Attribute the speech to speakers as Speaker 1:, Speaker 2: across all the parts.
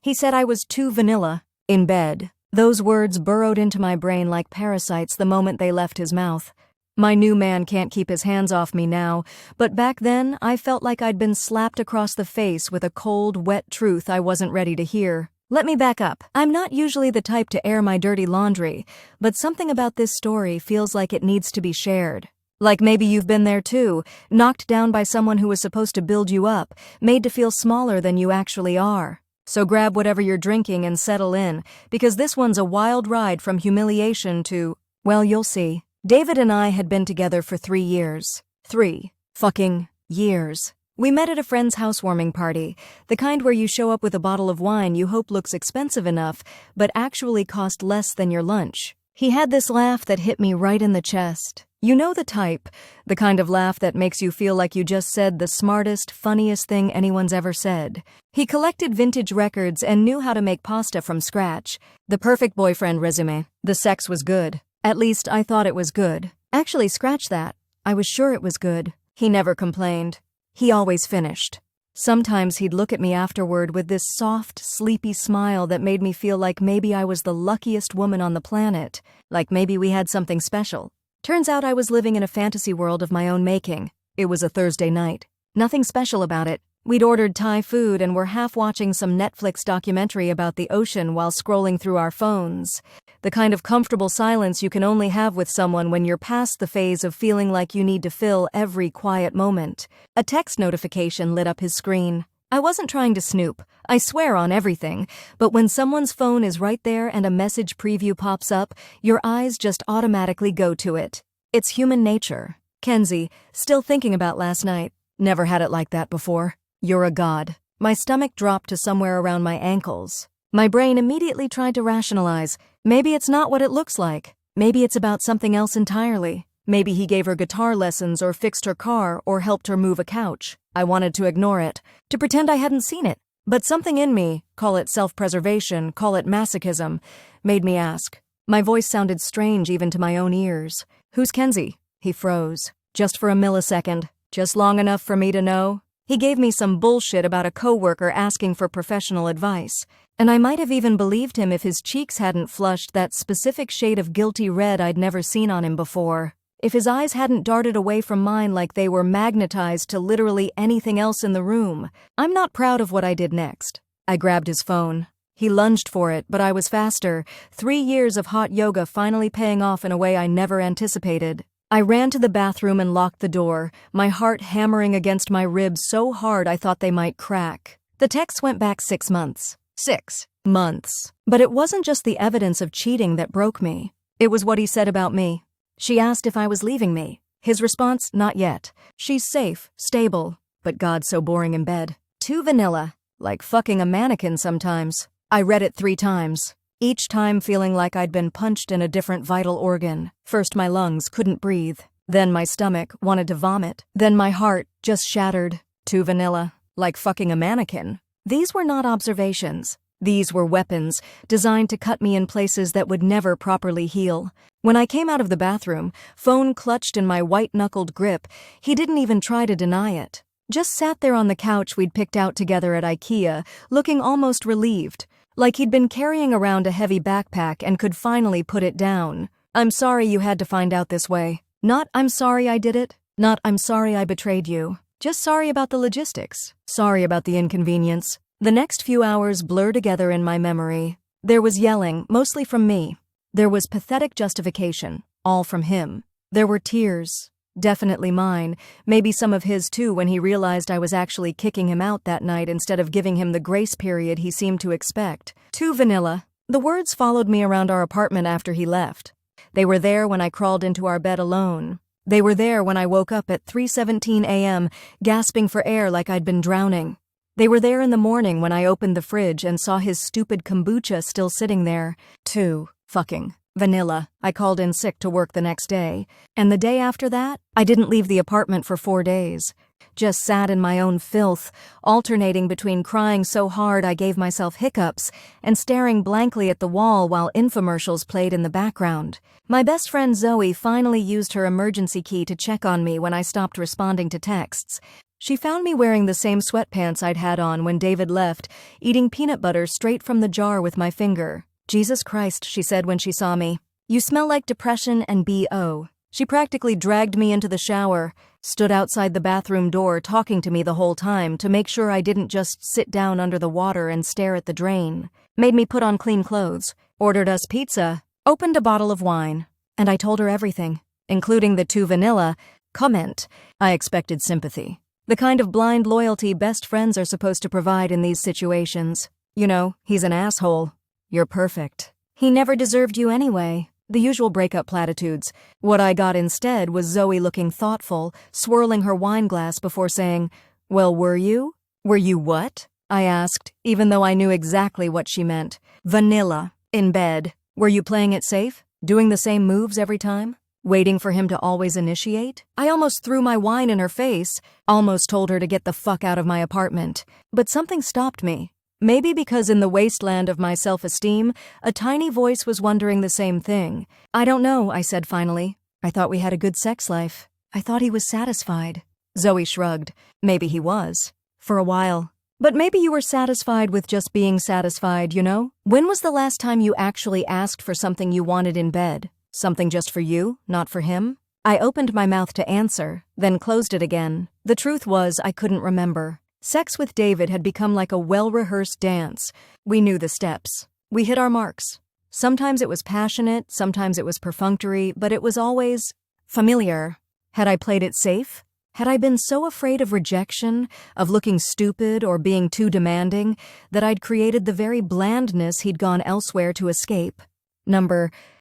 Speaker 1: He said I was too vanilla. In bed. Those words burrowed into my brain like parasites the moment they left his mouth. My new man can't keep his hands off me now, but back then I felt like I'd been slapped across the face with a cold, wet truth I wasn't ready to hear. Let me back up. I'm not usually the type to air my dirty laundry, but something about this story feels like it needs to be shared. Like maybe you've been there too, knocked down by someone who was supposed to build you up, made to feel smaller than you actually are. So grab whatever you're drinking and settle in, because this one's a wild ride from humiliation to, well, you'll see. David and I had been together for 3 years. 3 fucking years. We met at a friend's housewarming party, the kind where you show up with a bottle of wine you hope looks expensive enough, but actually cost less than your lunch. He had this laugh that hit me right in the chest. You know the type, the kind of laugh that makes you feel like you just said the smartest, funniest thing anyone's ever said. He collected vintage records and knew how to make pasta from scratch. The perfect boyfriend resume. The sex was good. At least I thought it was good. Actually, scratch that. I was sure it was good. He never complained. He always finished. Sometimes he'd look at me afterward with this soft, sleepy smile that made me feel like maybe I was the luckiest woman on the planet, like maybe we had something special. Turns out I was living in a fantasy world of my own making. It was a Thursday night. Nothing special about it. We'd ordered Thai food and were half watching some Netflix documentary about the ocean while scrolling through our phones. The kind of comfortable silence you can only have with someone when you're past the phase of feeling like you need to fill every quiet moment. A text notification lit up his screen. I wasn't trying to snoop, I swear on everything, but when someone's phone is right there and a message preview pops up, your eyes just automatically go to it. It's human nature. Kenzie, still thinking about last night. Never had it like that before. You're a god. My stomach dropped to somewhere around my ankles. My brain immediately tried to rationalize. Maybe it's not what it looks like. Maybe it's about something else entirely. Maybe he gave her guitar lessons or fixed her car or helped her move a couch. I wanted to ignore it, to pretend I hadn't seen it. But something in me, call it self-preservation, call it masochism, made me ask. My voice sounded strange even to my own ears. Who's Kenzie? He froze. Just for a millisecond. Just long enough for me to know. He gave me some bullshit about a coworker asking for professional advice. And I might have even believed him if his cheeks hadn't flushed that specific shade of guilty red I'd never seen on him before. If his eyes hadn't darted away from mine like they were magnetized to literally anything else in the room. I'm not proud of what I did next. I grabbed his phone. He lunged for it, but I was faster. 3 years of hot yoga finally paying off in a way I never anticipated. I ran to the bathroom and locked the door, my heart hammering against my ribs so hard I thought they might crack. The text went back 6 months. 6 months. But it wasn't just the evidence of cheating that broke me. It was what he said about me. She asked if I was leaving me. His response, not yet. She's safe, stable, but God, so boring in bed. Too vanilla, like fucking a mannequin sometimes. I read it 3 times. Each time feeling like I'd been punched in a different vital organ. First my lungs couldn't breathe. Then my stomach wanted to vomit. Then my heart just shattered. Too vanilla, like fucking a mannequin. These were not observations. These were weapons, designed to cut me in places that would never properly heal. When I came out of the bathroom, phone clutched in my white-knuckled grip, he didn't even try to deny it. Just sat there on the couch we'd picked out together at IKEA, looking almost relieved. Like he'd been carrying around a heavy backpack and could finally put it down. I'm sorry you had to find out this way. Not I'm sorry I did it. Not I'm sorry I betrayed you. Just sorry about the logistics. Sorry about the inconvenience. The next few hours blur together in my memory. There was yelling, mostly from me. There was pathetic justification, all from him. There were tears. Definitely mine, maybe some of his too when he realized I was actually kicking him out that night instead of giving him the grace period he seemed to expect. Too vanilla. The words followed me around our apartment after he left. They were there when I crawled into our bed alone. They were there when I woke up at 3:17 a.m., gasping for air like I'd been drowning. They were there in the morning when I opened the fridge and saw his stupid kombucha still sitting there. Too fucking vanilla. I called in sick to work the next day. And the day after that, I didn't leave the apartment for 4 days. Just sat in my own filth, alternating between crying so hard I gave myself hiccups and staring blankly at the wall while infomercials played in the background. My best friend Zoe finally used her emergency key to check on me when I stopped responding to texts. She found me wearing the same sweatpants I'd had on when David left, eating peanut butter straight from the jar with my finger. "Jesus Christ," she said when she saw me. "You smell like depression and BO." She practically dragged me into the shower, stood outside the bathroom door talking to me the whole time to make sure I didn't just sit down under the water and stare at the drain. Made me put on clean clothes, ordered us pizza, opened a bottle of wine, and I told her everything, including the 2 vanilla. Comment. I expected sympathy. The kind of blind loyalty best friends are supposed to provide in these situations. You know, he's an asshole. You're perfect. He never deserved you anyway. The usual breakup platitudes. What I got instead was Zoe looking thoughtful, swirling her wine glass before saying, "Well, were you?" "Were you what?" I asked, even though I knew exactly what she meant. "Vanilla. In bed. Were you playing it safe? Doing the same moves every time? Waiting for him to always initiate?" I almost threw my wine in her face, almost told her to get the fuck out of my apartment. But something stopped me. Maybe because in the wasteland of my self-esteem, a tiny voice was wondering the same thing. "I don't know," I said finally. "I thought we had a good sex life. I thought he was satisfied." Zoe shrugged. "Maybe he was. For a while. But maybe you were satisfied with just being satisfied, you know? When was the last time you actually asked for something you wanted in bed? Something just for you, not for him?" I opened my mouth to answer, then closed it again. The truth was, I couldn't remember. Sex with David had become like a well-rehearsed dance. We knew the steps. We hit our marks. Sometimes it was passionate, sometimes it was perfunctory, but it was always familiar. Had I played it safe? Had I been so afraid of rejection, of looking stupid or being too demanding, that I'd created the very blandness he'd gone elsewhere to escape?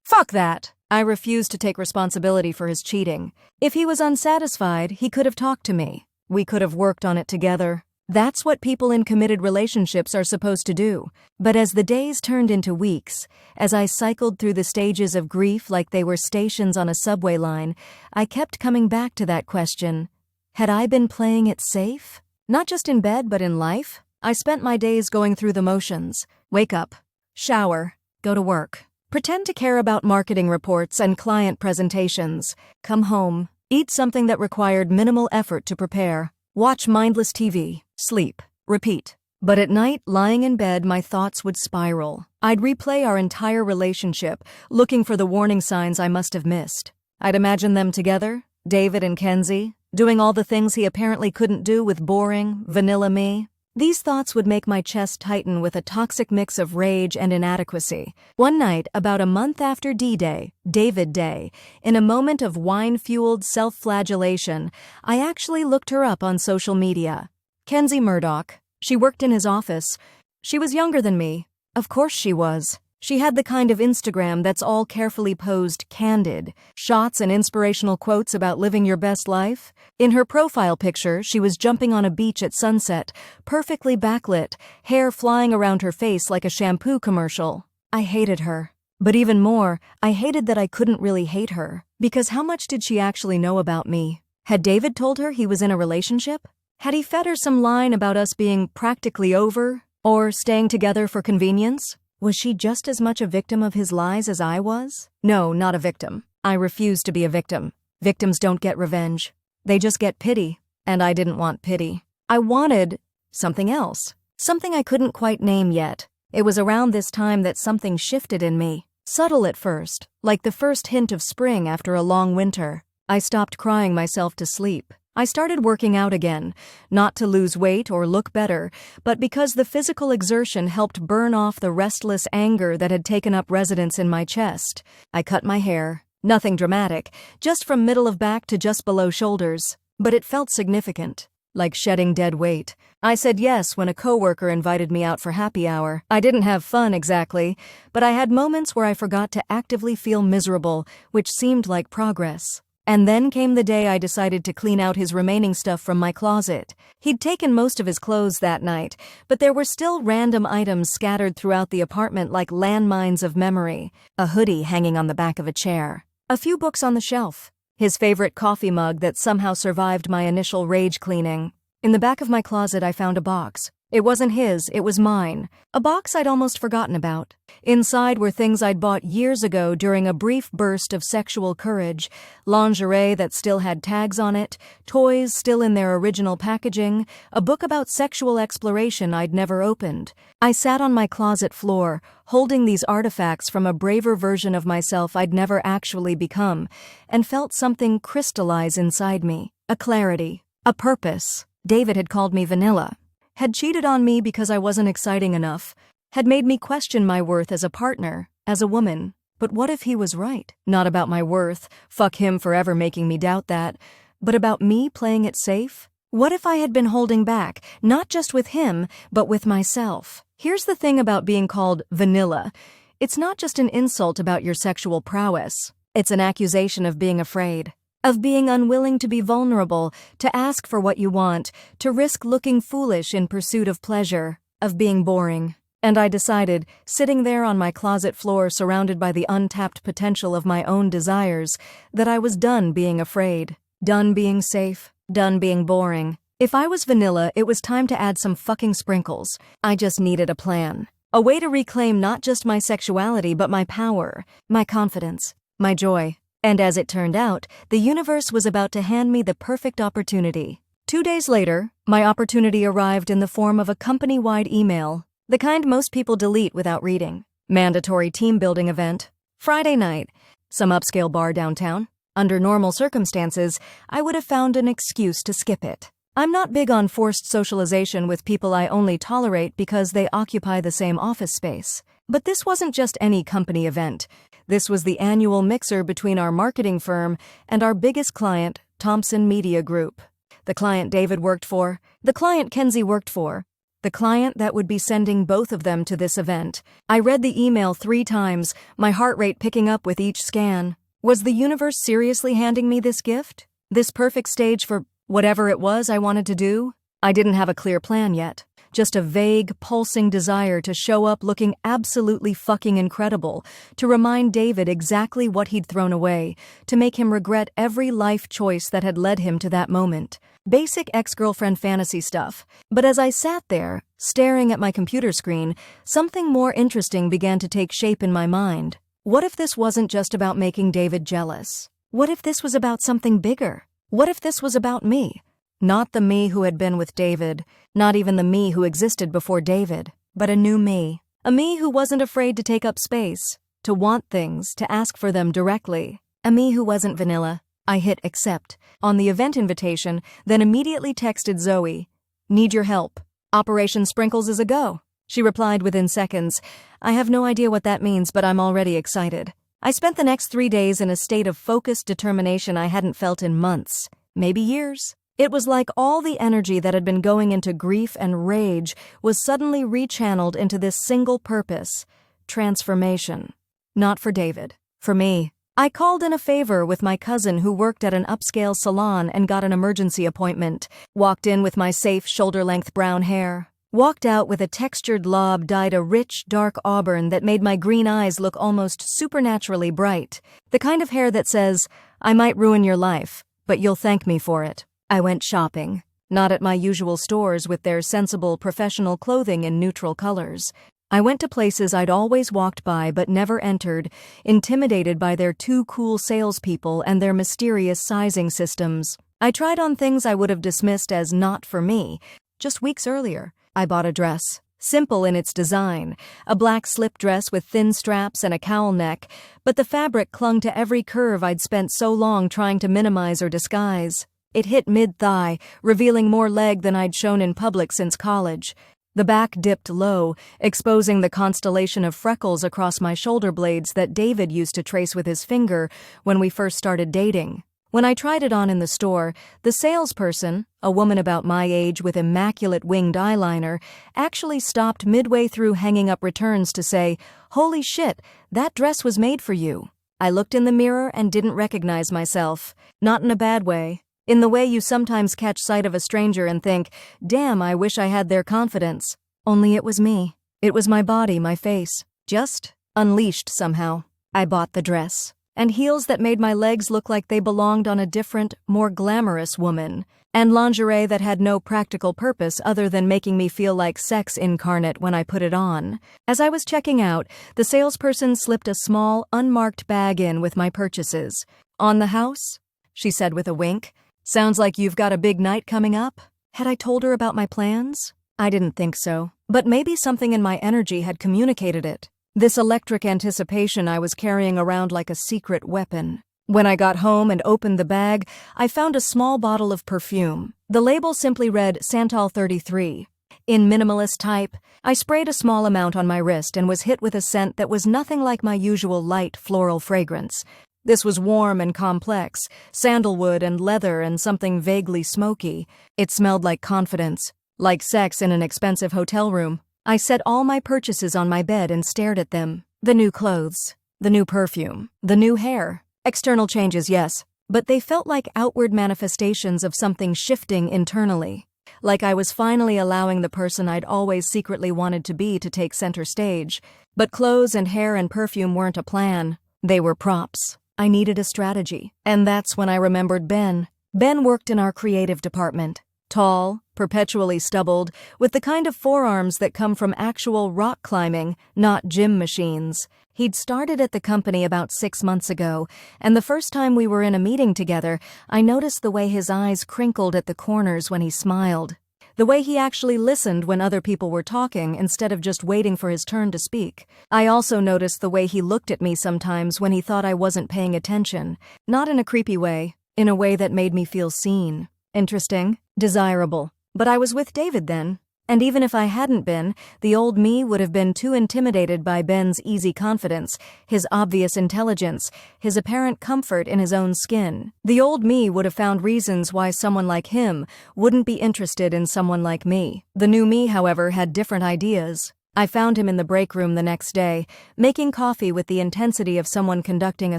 Speaker 1: Fuck that! I refused to take responsibility for his cheating. If he was unsatisfied, he could have talked to me. We could have worked on it together. That's what people in committed relationships are supposed to do. But as the days turned into weeks, as I cycled through the stages of grief like they were stations on a subway line, I kept coming back to that question. Had I been playing it safe? Not just in bed, but in life? I spent my days going through the motions. Wake up, shower, go to work. Pretend to care about marketing reports and client presentations. Come home, eat something that required minimal effort to prepare. Watch mindless TV, sleep, repeat. But at night, lying in bed, my thoughts would spiral. I'd replay our entire relationship, looking for the warning signs I must have missed. I'd imagine them together, David and Kenzie, doing all the things he apparently couldn't do with boring, vanilla me. These thoughts would make my chest tighten with a toxic mix of rage and inadequacy. One night, about a month after D-Day, David Day, in a moment of wine-fueled self-flagellation, I actually looked her up on social media. Kenzie Murdoch. She worked in his office. She was younger than me. Of course she was. She had the kind of Instagram that's all carefully posed, candid, shots and inspirational quotes about living your best life. In her profile picture, she was jumping on a beach at sunset, perfectly backlit, hair flying around her face like a shampoo commercial. I hated her. But even more, I hated that I couldn't really hate her. Because how much did she actually know about me? Had David told her he was in a relationship? Had he fed her some line about us being practically over? Or staying together for convenience? Was she just as much a victim of his lies as I was? No, not a victim. I refuse to be a victim. Victims don't get revenge. They just get pity. And I didn't want pity. I wanted something else. Something I couldn't quite name yet. It was around this time that something shifted in me. Subtle at first, like the first hint of spring after a long winter. I stopped crying myself to sleep. I started working out again, not to lose weight or look better, but because the physical exertion helped burn off the restless anger that had taken up residence in my chest. I cut my hair. Nothing dramatic, just from middle of back to just below shoulders. But it felt significant, like shedding dead weight. I said yes when a coworker invited me out for happy hour. I didn't have fun exactly, but I had moments where I forgot to actively feel miserable, which seemed like progress. And then came the day I decided to clean out his remaining stuff from my closet. He'd taken most of his clothes that night, but there were still random items scattered throughout the apartment like landmines of memory. A hoodie hanging on the back of a chair. A few books on the shelf. His favorite coffee mug that somehow survived my initial rage cleaning. In the back of my closet I found a box. It wasn't his, it was mine. A box I'd almost forgotten about. Inside were things I'd bought years ago during a brief burst of sexual courage, lingerie that still had tags on it, toys still in their original packaging, a book about sexual exploration I'd never opened. I sat on my closet floor, holding these artifacts from a braver version of myself I'd never actually become, and felt something crystallize inside me. A clarity. A purpose. David had called me vanilla. Had cheated on me because I wasn't exciting enough, had made me question my worth as a partner, as a woman. But what if he was right? Not about my worth, fuck him for ever making me doubt that, but about me playing it safe? What if I had been holding back, not just with him, but with myself? Here's the thing about being called vanilla. It's not just an insult about your sexual prowess. It's an accusation of being afraid. Of being unwilling to be vulnerable, to ask for what you want, to risk looking foolish in pursuit of pleasure, of being boring. And I decided, sitting there on my closet floor surrounded by the untapped potential of my own desires, that I was done being afraid, done being safe, done being boring. If I was vanilla, it was time to add some fucking sprinkles. I just needed a plan. A way to reclaim not just my sexuality but my power, my confidence, my joy. And as it turned out, the universe was about to hand me the perfect opportunity. 2 days later, my opportunity arrived in the form of a company-wide email, the kind most people delete without reading. Mandatory team-building event. Friday night. Some upscale bar downtown. Under normal circumstances, I would have found an excuse to skip it. I'm not big on forced socialization with people I only tolerate because they occupy the same office space. But this wasn't just any company event. This was the annual mixer between our marketing firm and our biggest client, Thompson Media Group. The client David worked for, the client Kenzie worked for, the client that would be sending both of them to this event. I read the email 3 times, my heart rate picking up with each scan. Was the universe seriously handing me this gift? This perfect stage for whatever it was I wanted to do? I didn't have a clear plan yet. Just a vague, pulsing desire to show up looking absolutely fucking incredible, to remind David exactly what he'd thrown away, to make him regret every life choice that had led him to that moment. Basic ex-girlfriend fantasy stuff. But as I sat there, staring at my computer screen, something more interesting began to take shape in my mind. What if this wasn't just about making David jealous? What if this was about something bigger? What if this was about me? Not the me who had been with David, not even the me who existed before David, but a new me. A me who wasn't afraid to take up space, to want things, to ask for them directly. A me who wasn't vanilla. I hit accept on the event invitation, then immediately texted Zoe. Need your help. Operation Sprinkles is a go. She replied within seconds. I have no idea what that means, but I'm already excited. I spent the next 3 days in a state of focused determination I hadn't felt in months, maybe years. It was like all the energy that had been going into grief and rage was suddenly rechanneled into this single purpose, transformation. Not for David, for me. I called in a favor with my cousin who worked at an upscale salon and got an emergency appointment, walked in with my safe shoulder-length brown hair, walked out with a textured lob dyed a rich, dark auburn that made my green eyes look almost supernaturally bright, the kind of hair that says, I might ruin your life, but you'll thank me for it. I went shopping, not at my usual stores with their sensible professional clothing in neutral colors. I went to places I'd always walked by but never entered, intimidated by their too cool salespeople and their mysterious sizing systems. I tried on things I would have dismissed as not for me. Just weeks earlier, I bought a dress. Simple in its design, a black slip dress with thin straps and a cowl neck, but the fabric clung to every curve I'd spent so long trying to minimize or disguise. It hit mid-thigh, revealing more leg than I'd shown in public since college. The back dipped low, exposing the constellation of freckles across my shoulder blades that David used to trace with his finger when we first started dating. When I tried it on in the store, the salesperson, a woman about my age with immaculate winged eyeliner, actually stopped midway through hanging up returns to say, "Holy shit, that dress was made for you." I looked in the mirror and didn't recognize myself. Not in a bad way. In the way you sometimes catch sight of a stranger and think, damn, I wish I had their confidence. Only it was me. It was my body, my face. Just unleashed somehow. I bought the dress. And heels that made my legs look like they belonged on a different, more glamorous woman. and lingerie that had no practical purpose other than making me feel like sex incarnate when I put it on. As I was checking out, the salesperson slipped a small, unmarked bag in with my purchases. "On the house?" she said with a wink. "Sounds like you've got a big night coming up." Had I told her about my plans? I didn't think so, but maybe something in my energy had communicated it. This electric anticipation I was carrying around like a secret weapon. When I got home and opened the bag, I found a small bottle of perfume. The label simply read Santal 33. In minimalist type, I sprayed a small amount on my wrist and was hit with a scent that was nothing like my usual light floral fragrance. This was warm and complex, sandalwood and leather and something vaguely smoky. It smelled like confidence, like sex in an expensive hotel room. I set all my purchases on my bed and stared at them. The new clothes, the new perfume, the new hair. External changes, yes, but they felt like outward manifestations of something shifting internally. Like I was finally allowing the person I'd always secretly wanted to be to take center stage. But clothes and hair and perfume weren't a plan. They were props. I needed a strategy. And that's when I remembered Ben. Ben worked in our creative department. Tall, perpetually stubbled, with the kind of forearms that come from actual rock climbing, not gym machines. He'd started at the company about 6 months ago, and the first time we were in a meeting together, I noticed the way his eyes crinkled at the corners when he smiled. The way he actually listened when other people were talking instead of just waiting for his turn to speak. I also noticed the way he looked at me sometimes when he thought I wasn't paying attention. Not in a creepy way, in a way that made me feel seen. Interesting, desirable. But I was with David then. And even if I hadn't been, the old me would have been too intimidated by Ben's easy confidence, his obvious intelligence, his apparent comfort in his own skin. The old me would have found reasons why someone like him wouldn't be interested in someone like me. The new me, however, had different ideas. I found him in the break room the next day, making coffee with the intensity of someone conducting a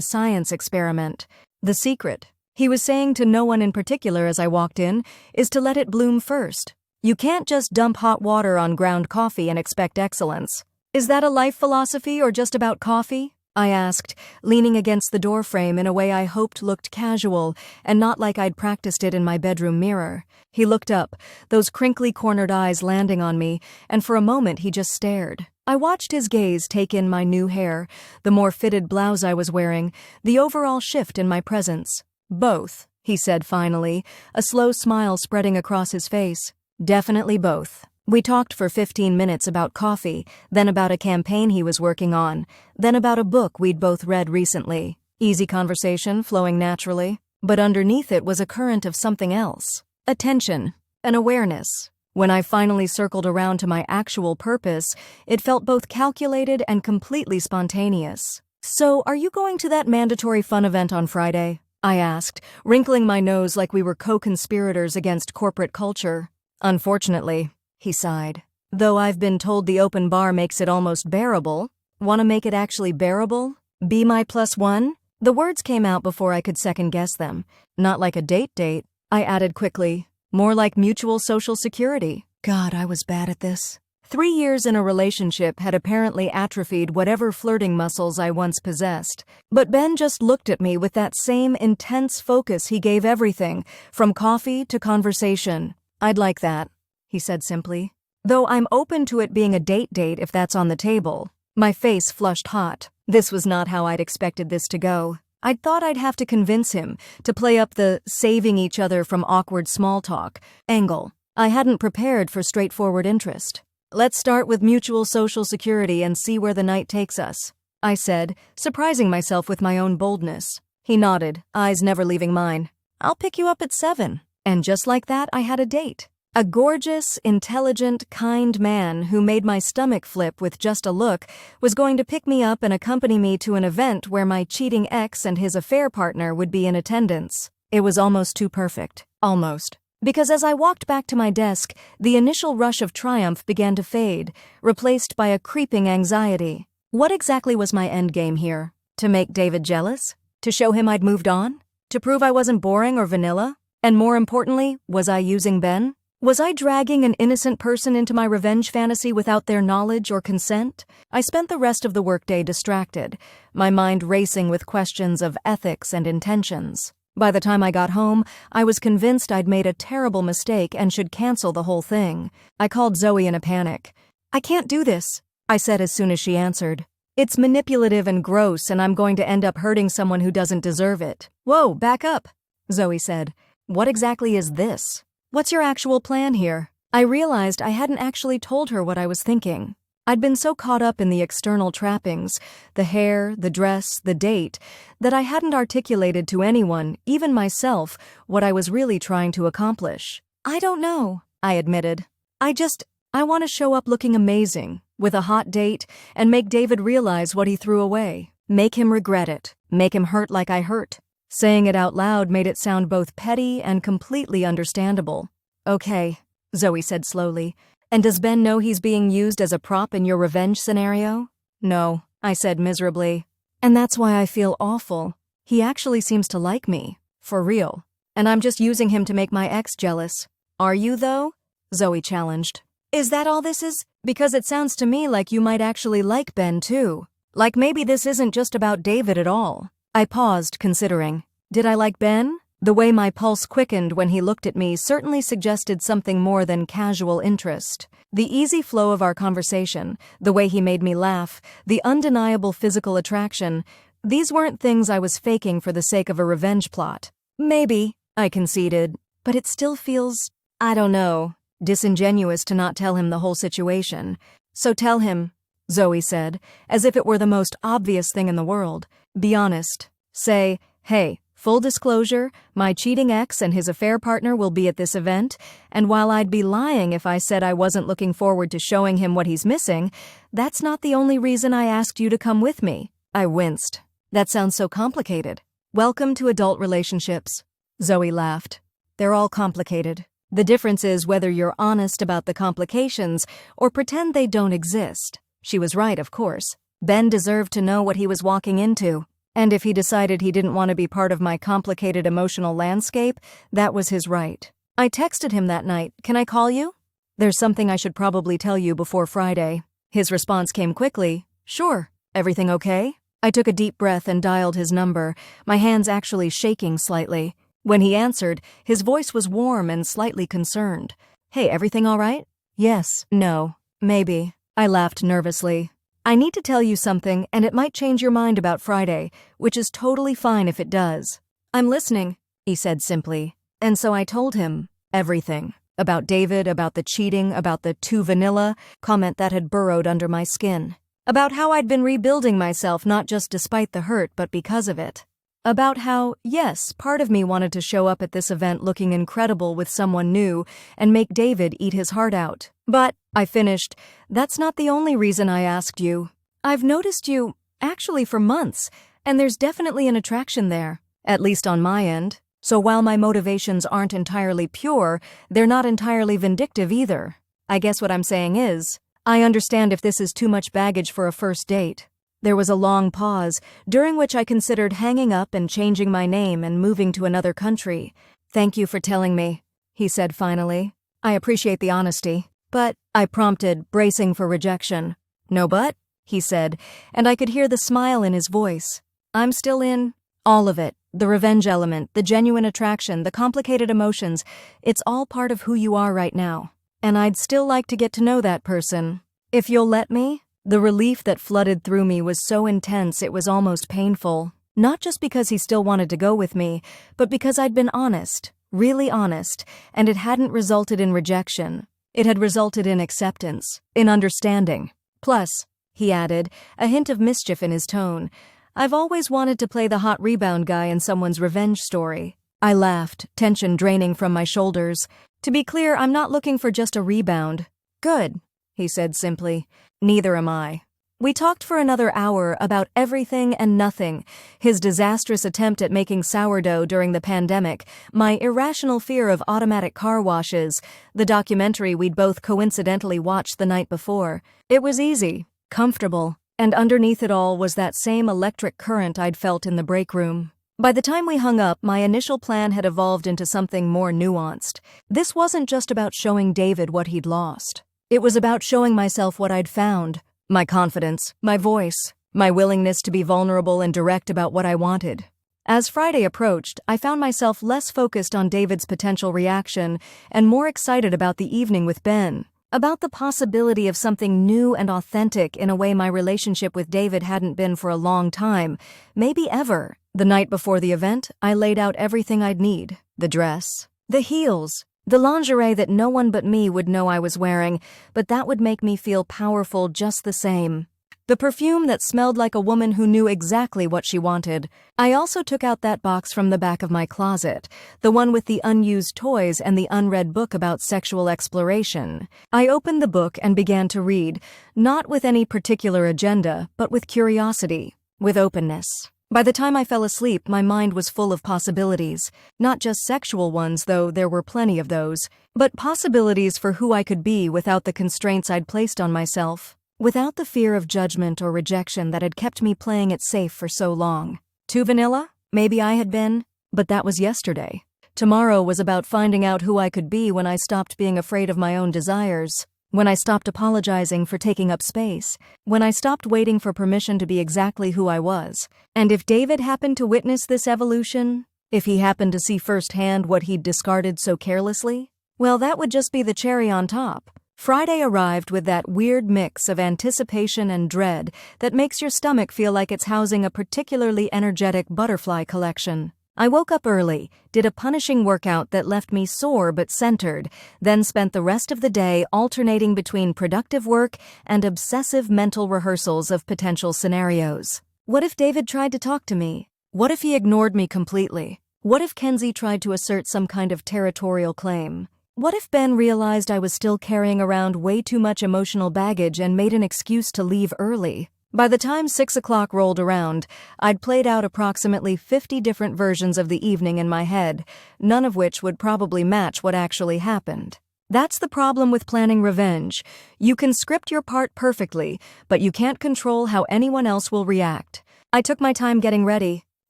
Speaker 1: science experiment. The secret, he was saying to no one in particular as I walked in, is to let it bloom first. You can't just dump hot water on ground coffee and expect excellence. Is that a life philosophy or just about coffee? I asked, leaning against the doorframe in a way I hoped looked casual and not like I'd practiced it in my bedroom mirror. He looked up, those crinkly cornered eyes landing on me, and for a moment he just stared. I watched his gaze take in my new hair, the more fitted blouse I was wearing, the overall shift in my presence. "Both," he said finally, a slow smile spreading across his face. "Definitely both." We talked for 15 minutes about coffee, then about a campaign he was working on, then about a book we'd both read recently. Easy conversation, flowing naturally. But underneath it was a current of something else. Attention, an awareness. When I finally circled around to my actual purpose, it felt both calculated and completely spontaneous. "So, are you going to that mandatory fun event on Friday?" I asked, wrinkling my nose like we were co-conspirators against corporate culture. "Unfortunately," he sighed. "Though I've been told the open bar makes it almost bearable. Want to make it actually bearable? Be my +1?" The words came out before I could second-guess them. "Not like a date, I added quickly. "More like mutual social security." God, I was bad at this. 3 years in a relationship had apparently atrophied whatever flirting muscles I once possessed. But Ben just looked at me with that same intense focus he gave everything, from coffee to conversation. "I'd like that," he said simply. "Though I'm open to it being a date if that's on the table." My face flushed hot. This was not how I'd expected this to go. I'd thought I'd have to convince him to play up the saving each other from awkward small talk angle. I hadn't prepared for straightforward interest. "Let's start with mutual social security and see where the night takes us," I said, surprising myself with my own boldness. He nodded, eyes never leaving mine. "I'll pick you up at 7. And just like that, I had a date. A gorgeous, intelligent, kind man who made my stomach flip with just a look was going to pick me up and accompany me to an event where my cheating ex and his affair partner would be in attendance. It was almost too perfect. Almost. Because as I walked back to my desk, the initial rush of triumph began to fade, replaced by a creeping anxiety. What exactly was my endgame here? To make David jealous? To show him I'd moved on? To prove I wasn't boring or vanilla? And more importantly, was I using Ben? Was I dragging an innocent person into my revenge fantasy without their knowledge or consent? I spent the rest of the workday distracted, my mind racing with questions of ethics and intentions. By the time I got home, I was convinced I'd made a terrible mistake and should cancel the whole thing. I called Zoe in a panic. "I can't do this," I said as soon as she answered. "It's manipulative and gross, and I'm going to end up hurting someone who doesn't deserve it." "Whoa, back up," Zoe said. "What exactly is this? What's your actual plan here?" I realized I hadn't actually told her what I was thinking. I'd been so caught up in the external trappings, the hair, the dress, the date, that I hadn't articulated to anyone, even myself, what I was really trying to accomplish. "I don't know," I admitted. I want to show up looking amazing, with a hot date, and make David realize what he threw away. Make him regret it. Make him hurt like I hurt." Saying it out loud made it sound both petty and completely understandable. "Okay," Zoe said slowly. "And does Ben know he's being used as a prop in your revenge scenario?" "No," I said miserably. "And that's why I feel awful. He actually seems to like me. For real. And I'm just using him to make my ex jealous." "Are you, though?" Zoe challenged. "Is that all this is? Because it sounds to me like you might actually like Ben, too. Like maybe this isn't just about David at all." I paused, considering. Did I like Ben? The way my pulse quickened when he looked at me certainly suggested something more than casual interest. The easy flow of our conversation, the way he made me laugh, the undeniable physical attraction, these weren't things I was faking for the sake of a revenge plot. "Maybe," I conceded, "but it still feels, I don't know, disingenuous to not tell him the whole situation." "So tell him," Zoe said, as if it were the most obvious thing in the world. "Be honest. Say, hey, full disclosure, my cheating ex and his affair partner will be at this event, and while I'd be lying if I said I wasn't looking forward to showing him what he's missing, that's not the only reason I asked you to come with me." I winced. "That sounds so complicated." "Welcome to adult relationships," Zoe laughed. "They're all complicated. The difference is whether you're honest about the complications or pretend they don't exist." She was right, of course. Ben deserved to know what he was walking into. And if he decided he didn't want to be part of my complicated emotional landscape, that was his right. I texted him that night, "Can I call you? There's something I should probably tell you before Friday." His response came quickly, "Sure. Everything okay?" I took a deep breath and dialed his number, my hands actually shaking slightly. When he answered, his voice was warm and slightly concerned. "Hey, everything all right?" "Yes, no, maybe." I laughed nervously. "I need to tell you something, and it might change your mind about Friday, which is totally fine if it does." "I'm listening," he said simply. And so I told him everything. About David, about the cheating, about the "too vanilla" comment that had burrowed under my skin. About how I'd been rebuilding myself not just despite the hurt, but because of it. About how, yes, part of me wanted to show up at this event looking incredible with someone new and make David eat his heart out. "But," I finished, "that's not the only reason I asked you. I've noticed you, actually for months, and there's definitely an attraction there, at least on my end. So while my motivations aren't entirely pure, they're not entirely vindictive either. I guess what I'm saying is, I understand if this is too much baggage for a first date." There was a long pause, during which I considered hanging up and changing my name and moving to another country. "Thank you for telling me," he said finally. "I appreciate the honesty." "But," I prompted, bracing for rejection. "No but?" he said, and I could hear the smile in his voice. "I'm still in all of it. The revenge element, the genuine attraction, the complicated emotions. It's all part of who you are right now. And I'd still like to get to know that person. If you'll let me." The relief that flooded through me was so intense it was almost painful. Not just because he still wanted to go with me, but because I'd been honest, really honest, and it hadn't resulted in rejection. It had resulted in acceptance, in understanding. "Plus," he added, a hint of mischief in his tone, "I've always wanted to play the hot rebound guy in someone's revenge story." I laughed, tension draining from my shoulders. "To be clear, I'm not looking for just a rebound." "Good," he said simply. "Neither am I." We talked for another hour about everything and nothing, his disastrous attempt at making sourdough during the pandemic, my irrational fear of automatic car washes, the documentary we'd both coincidentally watched the night before. It was easy, comfortable, and underneath it all was that same electric current I'd felt in the break room. By the time we hung up, my initial plan had evolved into something more nuanced. This wasn't just about showing David what he'd lost. It was about showing myself what I'd found. My confidence, my voice, my willingness to be vulnerable and direct about what I wanted. As Friday approached, I found myself less focused on David's potential reaction and more excited about the evening with Ben. About the possibility of something new and authentic in a way my relationship with David hadn't been for a long time, maybe ever. The night before the event, I laid out everything I'd need. The dress, the heels, the lingerie that no one but me would know I was wearing, but that would make me feel powerful just the same. The perfume that smelled like a woman who knew exactly what she wanted. I also took out that box from the back of my closet, the one with the unused toys and the unread book about sexual exploration. I opened the book and began to read, not with any particular agenda, but with curiosity, with openness. By the time I fell asleep, my mind was full of possibilities. Not just sexual ones, though there were plenty of those, but possibilities for who I could be without the constraints I'd placed on myself. Without the fear of judgment or rejection that had kept me playing it safe for so long. Too vanilla? Maybe I had been, but that was yesterday. Tomorrow was about finding out who I could be when I stopped being afraid of my own desires, when I stopped apologizing for taking up space, when I stopped waiting for permission to be exactly who I was. And if David happened to witness this evolution, if he happened to see firsthand what he'd discarded so carelessly, well, that would just be the cherry on top. Friday arrived with that weird mix of anticipation and dread that makes your stomach feel like it's housing a particularly energetic butterfly collection. I woke up early, did a punishing workout that left me sore but centered, then spent the rest of the day alternating between productive work and obsessive mental rehearsals of potential scenarios. What if David tried to talk to me? What if he ignored me completely? What if Kenzie tried to assert some kind of territorial claim? What if Ben realized I was still carrying around way too much emotional baggage and made an excuse to leave early? By the time 6 o'clock rolled around, I'd played out approximately 50 different versions of the evening in my head, none of which would probably match what actually happened. That's the problem with planning revenge. You can script your part perfectly, but you can't control how anyone else will react. I took my time getting ready.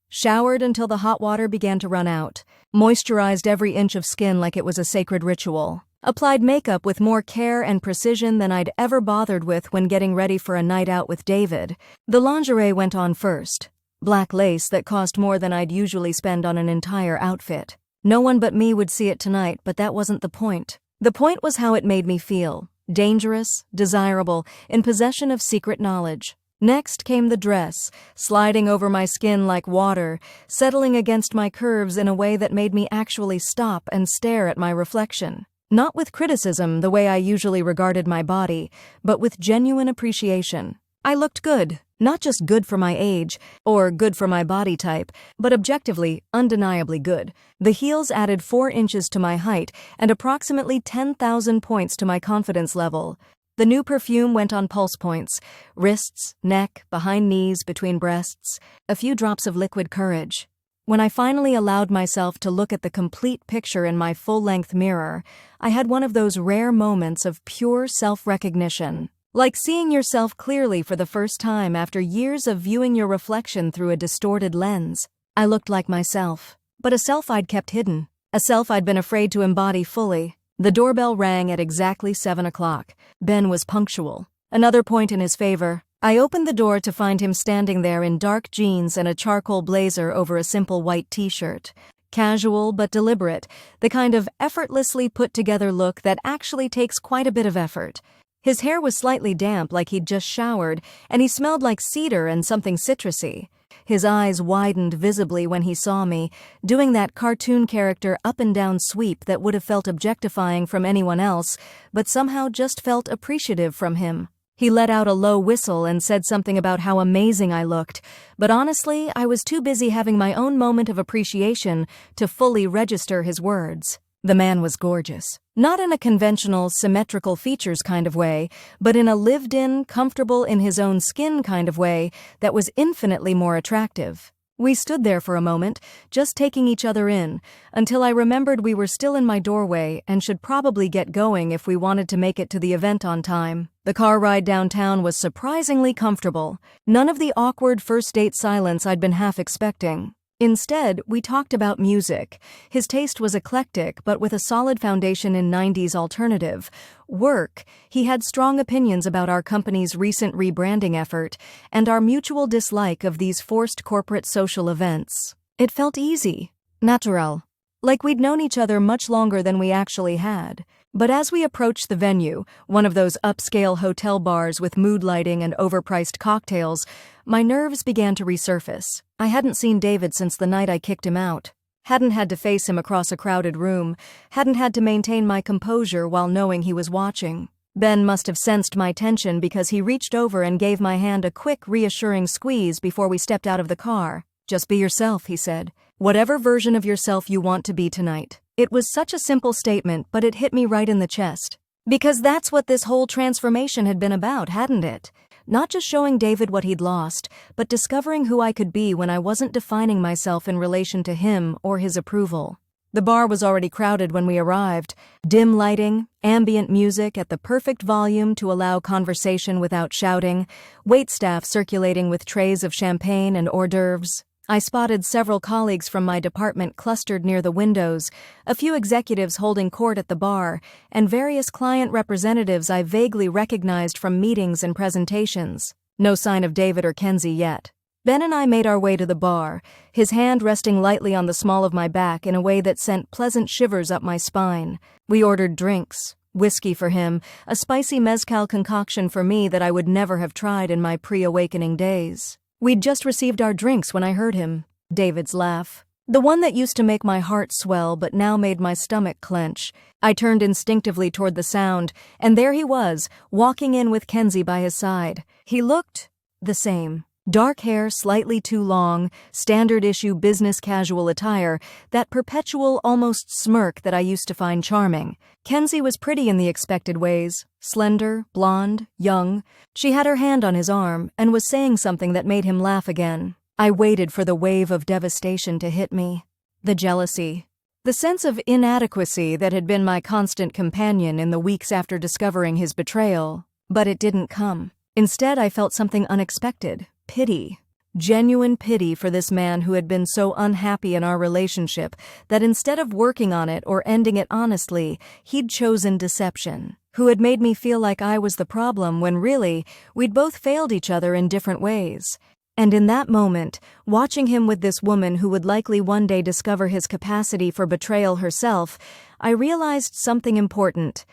Speaker 1: Showered until the hot water began to run out. Moisturized every inch of skin like it was a sacred ritual. Applied makeup with more care and precision than I'd ever bothered with when getting ready for a night out with David. The lingerie went on first. Black lace that cost more than I'd usually spend on an entire outfit. No one but me would see it tonight, but that wasn't the point. The point was how it made me feel. Dangerous, desirable, in possession of secret knowledge. Next came the dress, sliding over my skin like water, settling against my curves in a way that made me actually stop and stare at my reflection. Not with criticism, the way I usually regarded my body, but with genuine appreciation. I looked good, not just good for my age, or good for my body type, but objectively, undeniably good. The heels added 4 inches to my height and approximately 10,000 points to my confidence level. The new perfume went on pulse points, wrists, neck, behind knees, between breasts, a few drops of liquid courage. When I finally allowed myself to look at the complete picture in my full-length mirror, I had one of those rare moments of pure self-recognition. Like seeing yourself clearly for the first time after years of viewing your reflection through a distorted lens. I looked like myself, but a self I'd kept hidden, a self I'd been afraid to embody fully. The doorbell rang at exactly 7 o'clock. Ben was punctual. Another point in his favor. I opened the door to find him standing there in dark jeans and a charcoal blazer over a simple white t-shirt. Casual but deliberate, the kind of effortlessly put-together look that actually takes quite a bit of effort. His hair was slightly damp like he'd just showered, and he smelled like cedar and something citrusy. His eyes widened visibly when he saw me, doing that cartoon character up-and-down sweep that would have felt objectifying from anyone else, but somehow just felt appreciative from him. He let out a low whistle and said something about how amazing I looked, but honestly, I was too busy having my own moment of appreciation to fully register his words. The man was gorgeous. Not in a conventional, symmetrical features kind of way, but in a lived-in, comfortable in his own skin kind of way that was infinitely more attractive. We stood there for a moment, just taking each other in, until I remembered we were still in my doorway and should probably get going if we wanted to make it to the event on time. The car ride downtown was surprisingly comfortable. None of the awkward first-date silence I'd been half expecting. Instead, we talked about music. His taste was eclectic, but with a solid foundation in 90s alternative. Work. He had strong opinions about our company's recent rebranding effort and our mutual dislike of these forced corporate social events. It felt easy, natural, like we'd known each other much longer than we actually had. But as we approached the venue, one of those upscale hotel bars with mood lighting and overpriced cocktails, my nerves began to resurface. I hadn't seen David since the night I kicked him out. Hadn't had to face him across a crowded room. Hadn't had to maintain my composure while knowing he was watching. Ben must have sensed my tension because he reached over and gave my hand a quick, reassuring squeeze before we stepped out of the car. "Just be yourself," he said. "Whatever version of yourself you want to be tonight." It was such a simple statement, but it hit me right in the chest. Because that's what this whole transformation had been about, hadn't it? Not just showing David what he'd lost, but discovering who I could be when I wasn't defining myself in relation to him or his approval. The bar was already crowded when we arrived. Dim lighting, ambient music at the perfect volume to allow conversation without shouting, waitstaff circulating with trays of champagne and hors d'oeuvres. I spotted several colleagues from my department clustered near the windows, a few executives holding court at the bar, and various client representatives I vaguely recognized from meetings and presentations. No sign of David or Kenzie yet. Ben and I made our way to the bar, his hand resting lightly on the small of my back in a way that sent pleasant shivers up my spine. We ordered drinks, whiskey for him, a spicy mezcal concoction for me that I would never have tried in my pre-awakening days. We'd just received our drinks when I heard him, David's laugh. The one that used to make my heart swell but now made my stomach clench. I turned instinctively toward the sound, and there he was, walking in with Kenzie by his side. He looked the same. Dark hair slightly too long, standard-issue business casual attire, that perpetual, almost smirk that I used to find charming. Kenzie was pretty in the expected ways. Slender, blonde, young. She had her hand on his arm and was saying something that made him laugh again. I waited for the wave of devastation to hit me. The jealousy. The sense of inadequacy that had been my constant companion in the weeks after discovering his betrayal. But it didn't come. Instead, I felt something unexpected. Pity. Genuine pity for this man who had been so unhappy in our relationship that instead of working on it or ending it honestly, he'd chosen deception. Who had made me feel like I was the problem when really, we'd both failed each other in different ways. And in that moment, watching him with this woman who would likely one day discover his capacity for betrayal herself, I realized something important.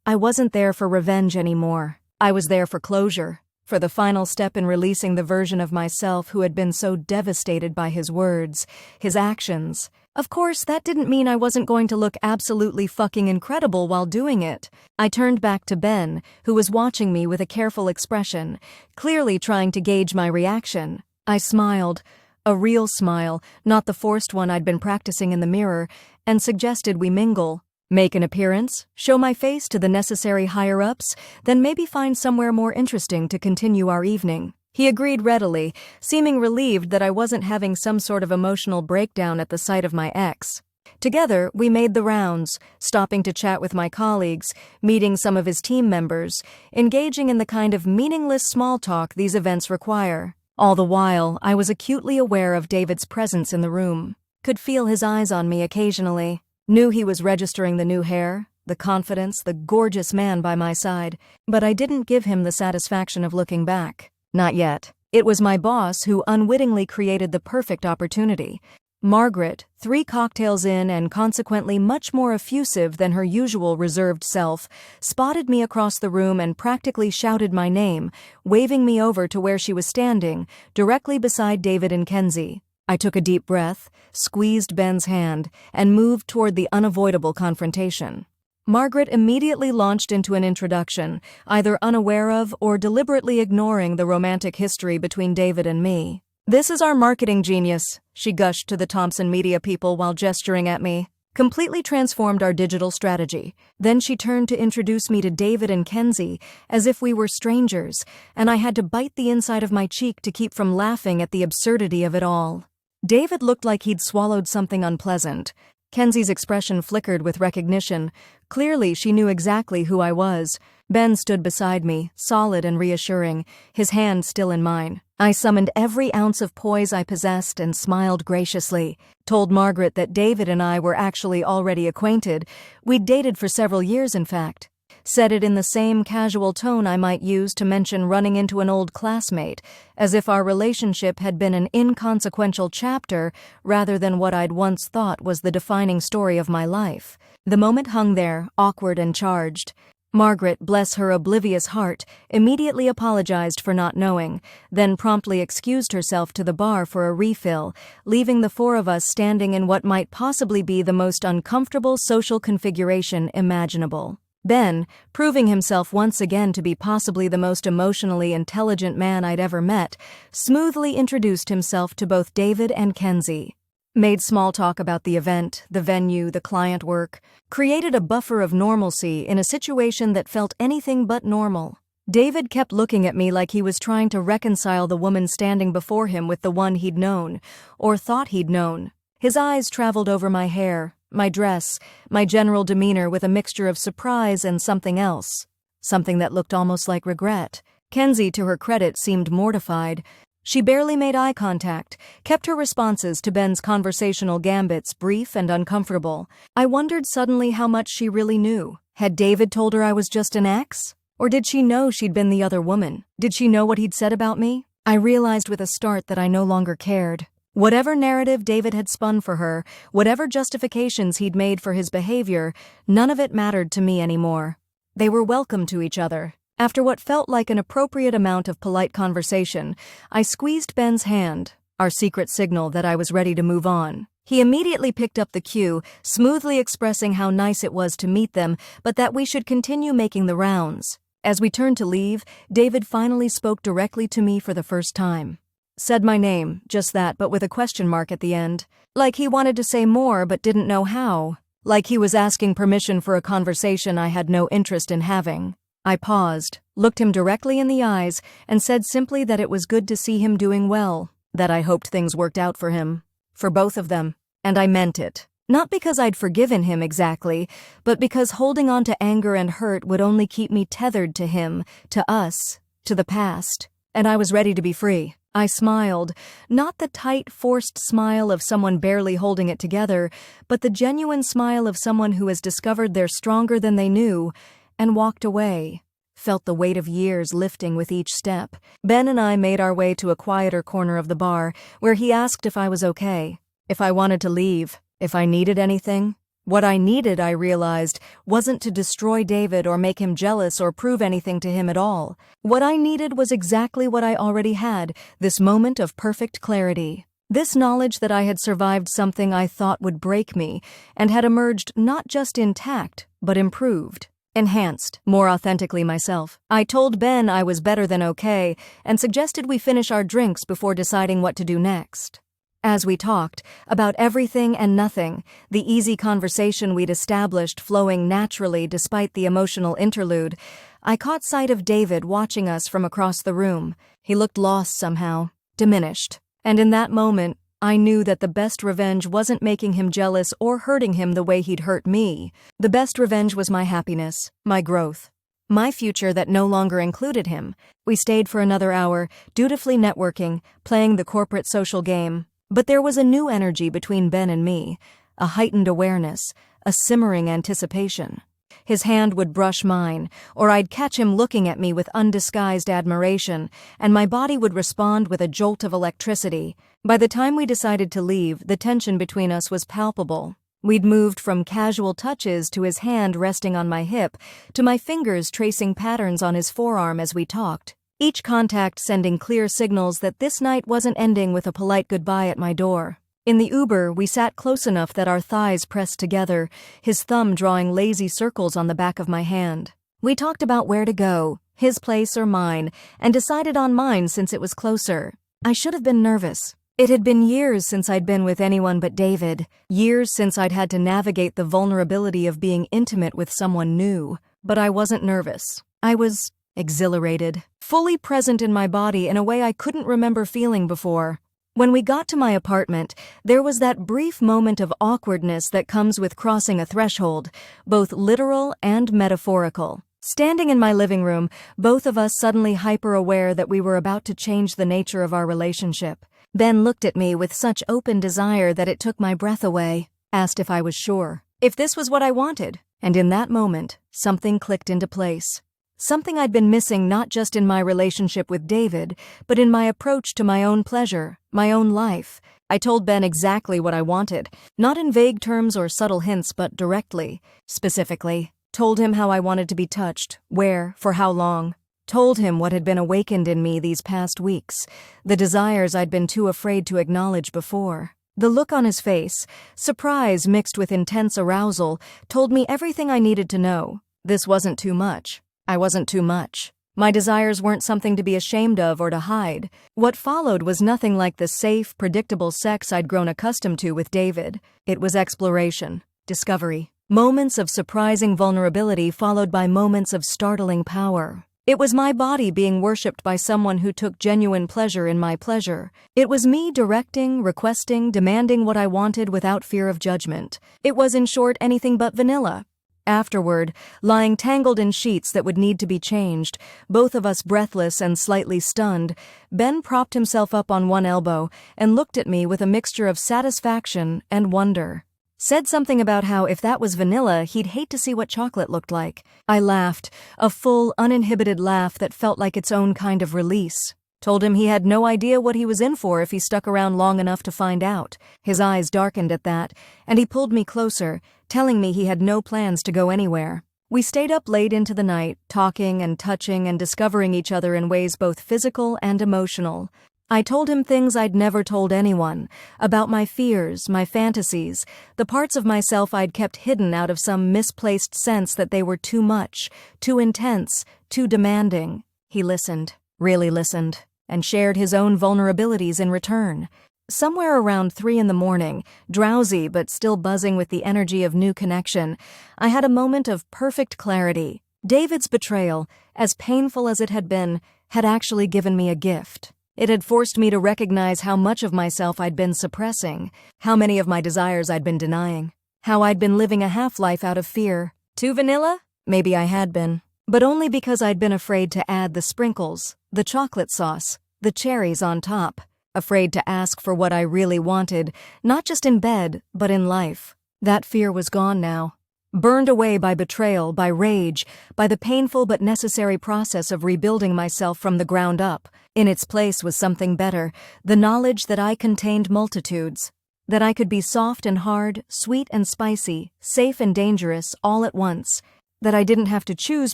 Speaker 1: I wasn't there for revenge anymore. I was there for closure. For the final step in releasing the version of myself who had been so devastated by his words, his actions. Of course, that didn't mean I wasn't going to look absolutely fucking incredible while doing it. I turned back to Ben, who was watching me with a careful expression, clearly trying to gauge my reaction. I smiled, a real smile, not the forced one I'd been practicing in the mirror, and suggested we mingle. Make an appearance, show my face to the necessary higher-ups, then maybe find somewhere more interesting to continue our evening. He agreed readily, seeming relieved that I wasn't having some sort of emotional breakdown at the sight of my ex. Together, we made the rounds, stopping to chat with my colleagues, meeting some of his team members, engaging in the kind of meaningless small talk these events require. All the while, I was acutely aware of David's presence in the room. Could feel his eyes on me occasionally. Knew he was registering the new hair, the confidence, the gorgeous man by my side, but I didn't give him the satisfaction of looking back. Not yet. It was my boss who unwittingly created the perfect opportunity. Margaret, 3 cocktails in and consequently much more effusive than her usual reserved self, spotted me across the room and practically shouted my name, waving me over to where she was standing, directly beside David and Kenzie. I took a deep breath, squeezed Ben's hand, and moved toward the unavoidable confrontation. Margaret immediately launched into an introduction, either unaware of or deliberately ignoring the romantic history between David and me. "This is our marketing genius," she gushed to the Thompson Media people while gesturing at me. "Completely transformed our digital strategy." Then she turned to introduce me to David and Kenzie, as if we were strangers, and I had to bite the inside of my cheek to keep from laughing at the absurdity of it all. David looked like he'd swallowed something unpleasant. Kenzie's expression flickered with recognition. Clearly, she knew exactly who I was. Ben stood beside me, solid and reassuring, his hand still in mine. I summoned every ounce of poise I possessed and smiled graciously. Told Margaret that David and I were actually already acquainted. We'd dated for several years, in fact. said it in the same casual tone I might use to mention running into an old classmate, as if our relationship had been an inconsequential chapter rather than what I'd once thought was the defining story of my life. The moment hung there, awkward and charged. Margaret, bless her oblivious heart, immediately apologized for not knowing, then promptly excused herself to the bar for a refill, leaving the four of us standing in what might possibly be the most uncomfortable social configuration imaginable. Ben, proving himself once again to be possibly the most emotionally intelligent man I'd ever met, smoothly introduced himself to both David and Kenzie. Made small talk about the event, the venue, the client work, created a buffer of normalcy in a situation that felt anything but normal. David kept looking at me like he was trying to reconcile the woman standing before him with the one he'd known, or thought he'd known. His eyes traveled over my hair, my dress, my general demeanor with a mixture of surprise and something else. Something that looked almost like regret. Kenzie, to her credit, seemed mortified. She barely made eye contact, kept her responses to Ben's conversational gambits brief and uncomfortable. I wondered suddenly how much she really knew. Had David told her I was just an ex? Or did she know she'd been the other woman? Did she know what he'd said about me? I realized with a start that I no longer cared. Whatever narrative David had spun for her, whatever justifications he'd made for his behavior, none of it mattered to me anymore. They were welcome to each other. After what felt like an appropriate amount of polite conversation, I squeezed Ben's hand, our secret signal that I was ready to move on. He immediately picked up the cue, smoothly expressing how nice it was to meet them, but that we should continue making the rounds. As we turned to leave, David finally spoke directly to me for the first time. Said my name, just that, but with a question mark at the end. Like he wanted to say more but didn't know how. Like he was asking permission for a conversation I had no interest in having. I paused, looked him directly in the eyes, and said simply that it was good to see him doing well, that I hoped things worked out for him. For both of them. And I meant it. Not because I'd forgiven him exactly, but because holding on to anger and hurt would only keep me tethered to him, to us, to the past. And I was ready to be free. I smiled, not the tight, forced smile of someone barely holding it together, but the genuine smile of someone who has discovered they're stronger than they knew, and walked away. Felt the weight of years lifting with each step. Ben and I made our way to a quieter corner of the bar, where he asked if I was okay, if I wanted to leave, if I needed anything. What I needed, I realized, wasn't to destroy David or make him jealous or prove anything to him at all. What I needed was exactly what I already had, this moment of perfect clarity. This knowledge that I had survived something I thought would break me, and had emerged not just intact, but improved. Enhanced, more authentically myself. I told Ben I was better than okay, and suggested we finish our drinks before deciding what to do next. As we talked, about everything and nothing, the easy conversation we'd established flowing naturally despite the emotional interlude, I caught sight of David watching us from across the room. He looked lost somehow, diminished, and in that moment, I knew that the best revenge wasn't making him jealous or hurting him the way he'd hurt me. The best revenge was my happiness, my growth, my future that no longer included him. We stayed for another hour, dutifully networking, playing the corporate social game. But there was a new energy between Ben and me, a heightened awareness, a simmering anticipation. His hand would brush mine, or I'd catch him looking at me with undisguised admiration, and my body would respond with a jolt of electricity. By the time we decided to leave, the tension between us was palpable. We'd moved from casual touches to his hand resting on my hip, to my fingers tracing patterns on his forearm as we talked. Each contact sending clear signals that this night wasn't ending with a polite goodbye at my door. In the Uber, we sat close enough that our thighs pressed together, his thumb drawing lazy circles on the back of my hand. We talked about where to go, his place or mine, and decided on mine since it was closer. I should have been nervous. It had been years since I'd been with anyone but David, years since I'd had to navigate the vulnerability of being intimate with someone new. But I wasn't nervous. I was exhilarated, fully present in my body in a way I couldn't remember feeling before. When we got to my apartment, there was that brief moment of awkwardness that comes with crossing a threshold, both literal and metaphorical. Standing in my living room, both of us suddenly hyper-aware that we were about to change the nature of our relationship. Ben looked at me with such open desire that it took my breath away, asked if I was sure, if this was what I wanted, And in that moment, something clicked into place. Something I'd been missing not just in my relationship with David, but in my approach to my own pleasure, my own life. I told Ben exactly what I wanted, not in vague terms or subtle hints, but directly, specifically. Told him how I wanted to be touched, where, for how long. Told him what had been awakened in me these past weeks, the desires I'd been too afraid to acknowledge before. The look on his face, surprise mixed with intense arousal, told me everything I needed to know. This wasn't too much. I wasn't too much. My desires weren't something to be ashamed of or to hide. What followed was nothing like the safe, predictable sex I'd grown accustomed to with David. It was exploration, discovery, moments of surprising vulnerability followed by moments of startling power. It was my body being worshipped by someone who took genuine pleasure in my pleasure. It was me directing, requesting, demanding what I wanted without fear of judgment. It was, in short, anything but vanilla. Afterward, lying tangled in sheets that would need to be changed, both of us breathless and slightly stunned, Ben propped himself up on one elbow and looked at me with a mixture of satisfaction and wonder. Said something about how if that was vanilla, he'd hate to see what chocolate looked like. I laughed, a full, uninhibited laugh that felt like its own kind of release. Told him he had no idea what he was in for if he stuck around long enough to find out. His eyes darkened at that, and he pulled me closer, telling me he had no plans to go anywhere. We stayed up late into the night, talking and touching and discovering each other in ways both physical and emotional. I told him things I'd never told anyone, about my fears, my fantasies, the parts of myself I'd kept hidden out of some misplaced sense that they were too much, too intense, too demanding. He listened, really listened, and shared his own vulnerabilities in return. Somewhere around 3 a.m, drowsy but still buzzing with the energy of new connection, I had a moment of perfect clarity. David's betrayal, as painful as it had been, had actually given me a gift. It had forced me to recognize how much of myself I'd been suppressing, how many of my desires I'd been denying, how I'd been living a half-life out of fear. Too vanilla? Maybe I had been. But only because I'd been afraid to add the sprinkles, the chocolate sauce, the cherries on top. Afraid to ask for what I really wanted, not just in bed, but in life. That fear was gone now. Burned away by betrayal, by rage, by the painful but necessary process of rebuilding myself from the ground up. In its place was something better, the knowledge that I contained multitudes. That I could be soft and hard, sweet and spicy, safe and dangerous, all at once. That I didn't have to choose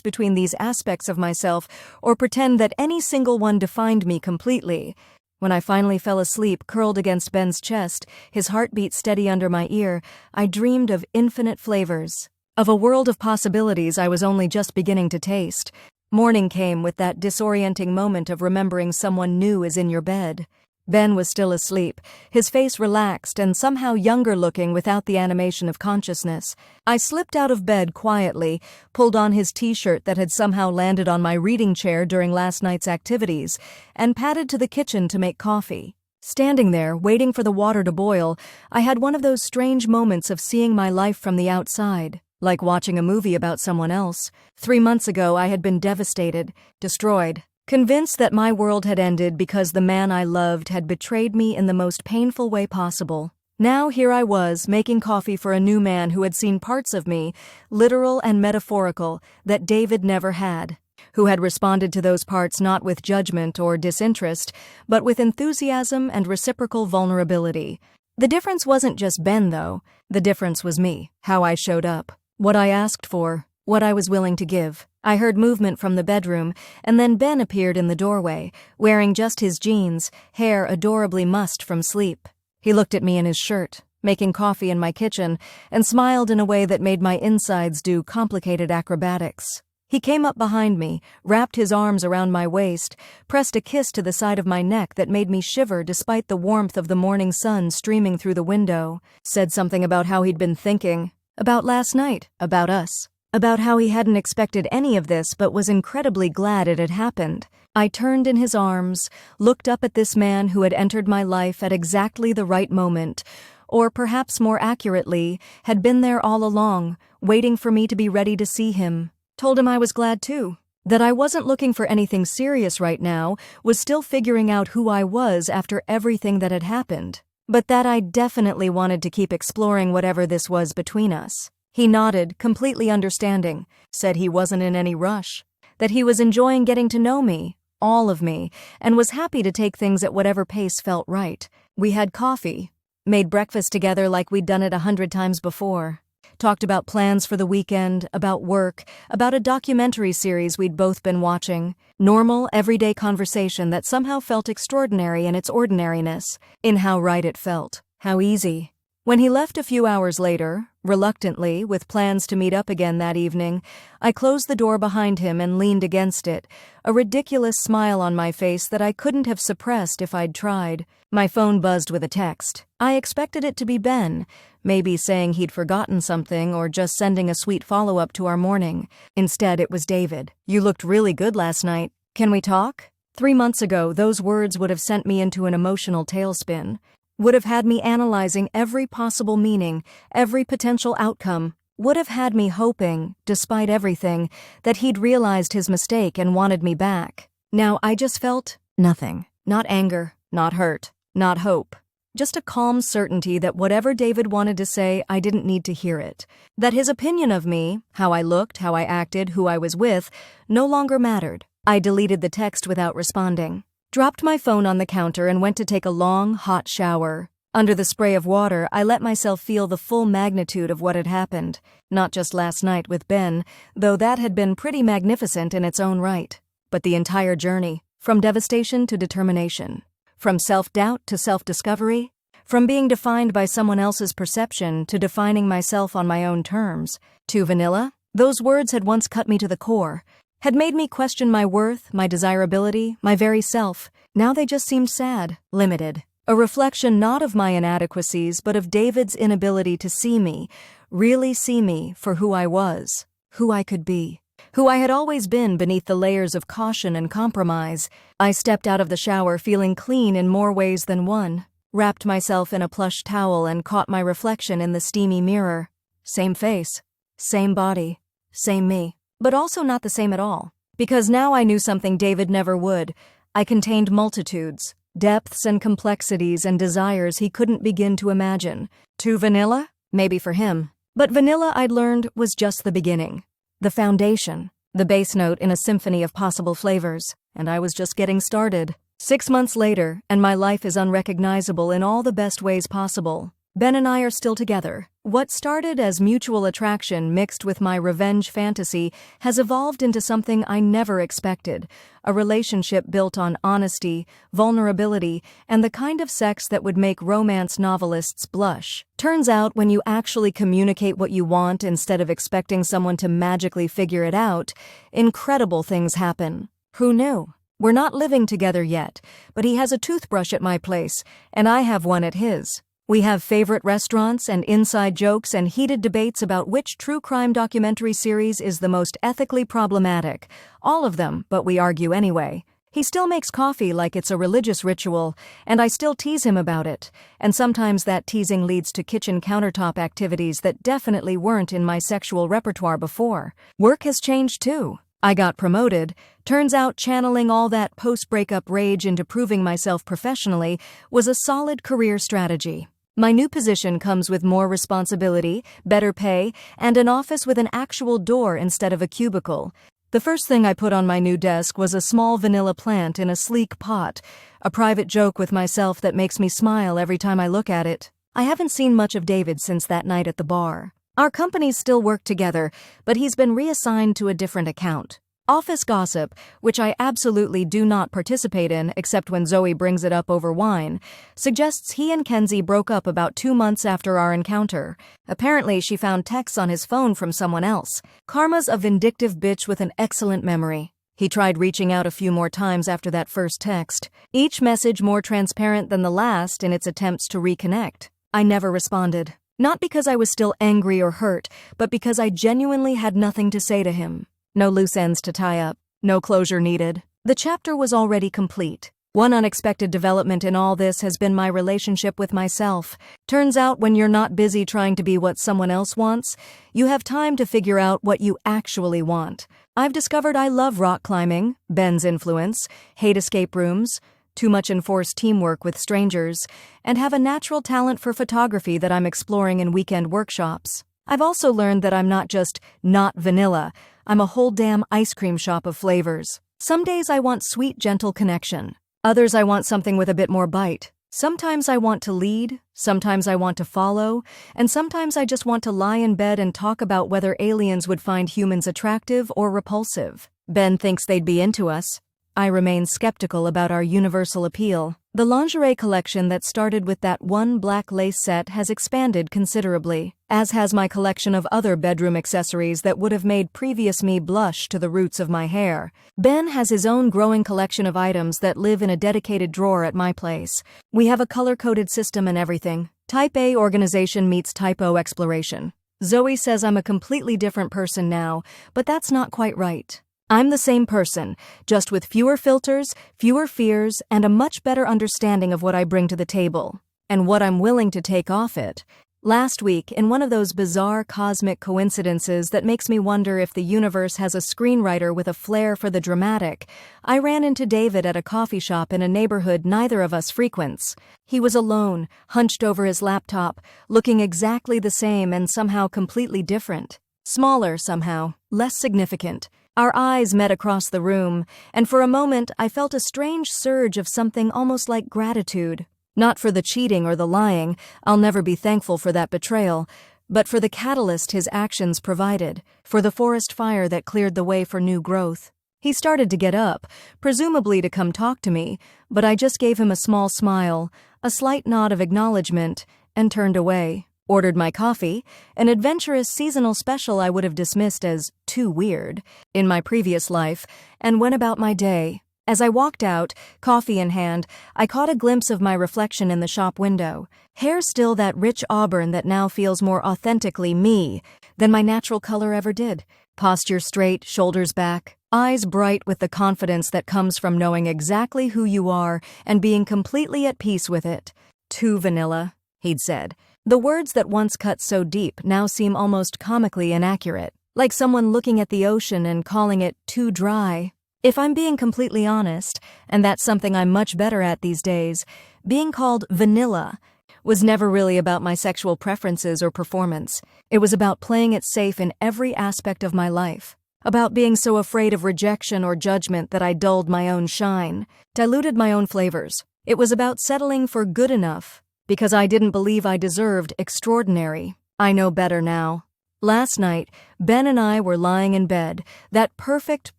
Speaker 1: between these aspects of myself or pretend that any single one defined me completely. When I finally fell asleep, curled against Ben's chest, his heartbeat steady under my ear, I dreamed of infinite flavors, of a world of possibilities I was only just beginning to taste. Morning came with that disorienting moment of remembering someone new is in your bed. Ben was still asleep, his face relaxed and somehow younger looking without the animation of consciousness. I slipped out of bed quietly, pulled on his t-shirt that had somehow landed on my reading chair during last night's activities, and padded to the kitchen to make coffee. Standing there, waiting for the water to boil, I had one of those strange moments of seeing my life from the outside, like watching a movie about someone else. 3 months ago, I had been devastated, destroyed. Convinced that my world had ended because the man I loved had betrayed me in the most painful way possible. Now here I was, making coffee for a new man who had seen parts of me, literal and metaphorical, that David never had, who had responded to those parts not with judgment or disinterest, but with enthusiasm and reciprocal vulnerability. The difference wasn't just Ben, though. The difference was me, how I showed up, what I asked for, what I was willing to give. I heard movement from the bedroom, and then Ben appeared in the doorway, wearing just his jeans, hair adorably mussed from sleep. He looked at me in his shirt, making coffee in my kitchen, and smiled in a way that made my insides do complicated acrobatics. He came up behind me, wrapped his arms around my waist, pressed a kiss to the side of my neck that made me shiver despite the warmth of the morning sun streaming through the window, said something about how he'd been thinking, about last night, about us. About how he hadn't expected any of this but was incredibly glad it had happened. I turned in his arms, looked up at this man who had entered my life at exactly the right moment, or perhaps more accurately, had been there all along, waiting for me to be ready to see him. Told him I was glad too. That I wasn't looking for anything serious right now, was still figuring out who I was after everything that had happened. But that I definitely wanted to keep exploring whatever this was between us. He nodded, completely understanding, said he wasn't in any rush, that he was enjoying getting to know me, all of me, and was happy to take things at whatever pace felt right. We had coffee, made breakfast together like we'd done it 100 times before, talked about plans for the weekend, about work, about a documentary series we'd both been watching. Normal, everyday conversation that somehow felt extraordinary in its ordinariness, in how right it felt, how easy. When he left a few hours later, reluctantly, with plans to meet up again that evening, I closed the door behind him and leaned against it, a ridiculous smile on my face that I couldn't have suppressed if I'd tried. My phone buzzed with a text. I expected it to be Ben, maybe saying he'd forgotten something or just sending a sweet follow-up to our morning. Instead, it was David. "You looked really good last night. Can we talk?" 3 months ago, those words would have sent me into an emotional tailspin, would have had me analyzing every possible meaning, every potential outcome, would have had me hoping, despite everything, that he'd realized his mistake and wanted me back. Now I just felt nothing. Not anger, not hurt, not hope. Just a calm certainty that whatever David wanted to say, I didn't need to hear it. That his opinion of me, how I looked, how I acted, who I was with, no longer mattered. I deleted the text without responding. Dropped my phone on the counter and went to take a long, hot shower. Under the spray of water, I let myself feel the full magnitude of what had happened. Not just last night with Ben, though that had been pretty magnificent in its own right, but the entire journey, from devastation to determination, from self-doubt to self-discovery, from being defined by someone else's perception to defining myself on my own terms. Too vanilla? Those words had once cut me to the core, had made me question my worth, my desirability, my very self. Now they just seemed sad, limited. A reflection not of my inadequacies, but of David's inability to see me, really see me for who I was, who I could be, who I had always been beneath the layers of caution and compromise. I stepped out of the shower feeling clean in more ways than one, wrapped myself in a plush towel and caught my reflection in the steamy mirror. Same face, same body, same me. But also not the same at all. Because now I knew something David never would. I contained multitudes, depths and complexities and desires he couldn't begin to imagine. Too vanilla? Maybe for him. But vanilla, I'd learned, was just the beginning. The foundation. The bass note in a symphony of possible flavors. And I was just getting started. 6 months later, and my life is unrecognizable in all the best ways possible. Ben and I are still together. What started as mutual attraction mixed with my revenge fantasy has evolved into something I never expected, a relationship built on honesty, vulnerability, and the kind of sex that would make romance novelists blush. Turns out, when you actually communicate what you want instead of expecting someone to magically figure it out, incredible things happen. Who knew? We're not living together yet, but he has a toothbrush at my place, and I have one at his. We have favorite restaurants and inside jokes and heated debates about which true crime documentary series is the most ethically problematic. All of them, but we argue anyway. He still makes coffee like it's a religious ritual, and I still tease him about it. And sometimes that teasing leads to kitchen countertop activities that definitely weren't in my sexual repertoire before. Work has changed too. I got promoted. Turns out channeling all that post-breakup rage into proving myself professionally was a solid career strategy. My new position comes with more responsibility, better pay, and an office with an actual door instead of a cubicle. The first thing I put on my new desk was a small vanilla plant in a sleek pot, a private joke with myself that makes me smile every time I look at it. I haven't seen much of David since that night at the bar. Our companies still work together, but he's been reassigned to a different account. Office gossip, which I absolutely do not participate in except when Zoe brings it up over wine, suggests he and Kenzie broke up about 2 months after our encounter. Apparently, she found texts on his phone from someone else. Karma's a vindictive bitch with an excellent memory. He tried reaching out a few more times after that first text, each message more transparent than the last in its attempts to reconnect. I never responded. Not because I was still angry or hurt, but because I genuinely had nothing to say to him. No loose ends to tie up. No closure needed. The chapter was already complete. One unexpected development in all this has been my relationship with myself. Turns out when you're not busy trying to be what someone else wants, you have time to figure out what you actually want. I've discovered I love rock climbing, Ben's influence, hate escape rooms, too much enforced teamwork with strangers, and have a natural talent for photography that I'm exploring in weekend workshops. I've also learned that I'm not just not vanilla, I'm a whole damn ice cream shop of flavors. Some days I want sweet, gentle connection. Others I want something with a bit more bite. Sometimes I want to lead, sometimes I want to follow, and sometimes I just want to lie in bed and talk about whether aliens would find humans attractive or repulsive. Ben thinks they'd be into us. I remain skeptical about our universal appeal. The lingerie collection that started with that one black lace set has expanded considerably, as has my collection of other bedroom accessories that would have made previous me blush to the roots of my hair. Ben has his own growing collection of items that live in a dedicated drawer at my place. We have a color-coded system and everything. Type A organization meets Type O exploration. Zoe says I'm a completely different person now, but that's not quite right. I'm the same person, just with fewer filters, fewer fears, and a much better understanding of what I bring to the table, and what I'm willing to take off it. Last week, in one of those bizarre cosmic coincidences that makes me wonder if the universe has a screenwriter with a flair for the dramatic, I ran into David at a coffee shop in a neighborhood neither of us frequents. He was alone, hunched over his laptop, looking exactly the same and somehow completely different. Smaller somehow, less significant. Our eyes met across the room, and for a moment I felt a strange surge of something almost like gratitude. Not for the cheating or the lying, I'll never be thankful for that betrayal, but for the catalyst his actions provided, for the forest fire that cleared the way for new growth. He started to get up, presumably to come talk to me, but I just gave him a small smile, a slight nod of acknowledgement, and turned away. Ordered my coffee, an adventurous seasonal special I would have dismissed as too weird in my previous life, and went about my day. As I walked out, coffee in hand, I caught a glimpse of my reflection in the shop window. Hair still that rich auburn that now feels more authentically me than my natural color ever did. Posture straight, shoulders back, eyes bright with the confidence that comes from knowing exactly who you are and being completely at peace with it. Too vanilla, he'd said. The words that once cut so deep now seem almost comically inaccurate, like someone looking at the ocean and calling it too dry. If I'm being completely honest, and that's something I'm much better at these days, being called vanilla was never really about my sexual preferences or performance. It was about playing it safe in every aspect of my life, about being so afraid of rejection or judgment that I dulled my own shine, diluted my own flavors. It was about settling for good enough, because I didn't believe I deserved extraordinary. I know better now. Last night, Ben and I were lying in bed, that perfect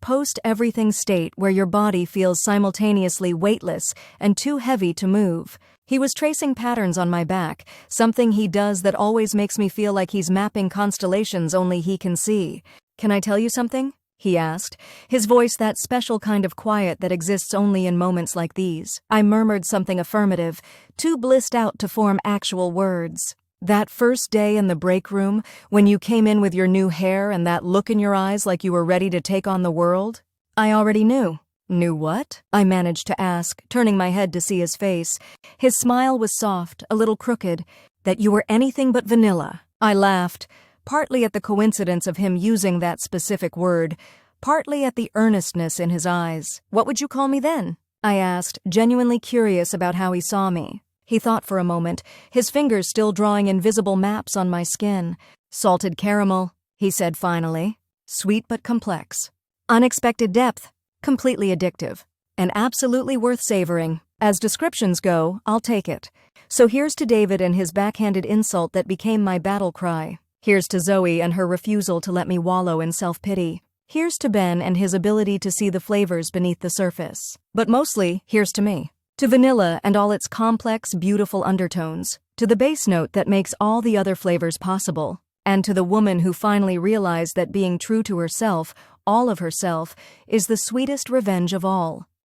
Speaker 1: post-everything state where your body feels simultaneously weightless and too heavy to move. He was tracing patterns on my back, something he does that always makes me feel like he's mapping constellations only he can see. "Can I tell you something?" he asked, his voice that special kind of quiet that exists only in moments like these. I murmured something affirmative, too blissed out to form actual words. That first day in the break room, when you came in with your new hair and that look in your eyes like you were ready to take on the world, I already knew. Knew what? I managed to ask, turning my head to see his face. His smile was soft, a little crooked. That you were anything but vanilla. I laughed. Partly at the coincidence of him using that specific word, partly at the earnestness in his eyes. "What would you call me then?" I asked, genuinely curious about how he saw me. He thought for a moment, his fingers still drawing invisible maps on my skin. "Salted caramel," he said finally. "Sweet but complex. Unexpected depth. Completely addictive. And absolutely worth savoring. As descriptions go, I'll take it. So here's to David and his backhanded insult that became my battle cry. Here's to Zoe and her refusal to let me wallow in self-pity. Here's to Ben and his ability to see the flavors beneath the surface. But mostly, here's to me. To vanilla and all its complex, beautiful undertones. To the bass note that makes all the other flavors possible. And to the woman who finally realized that being true to herself, all of herself, is the sweetest revenge of all.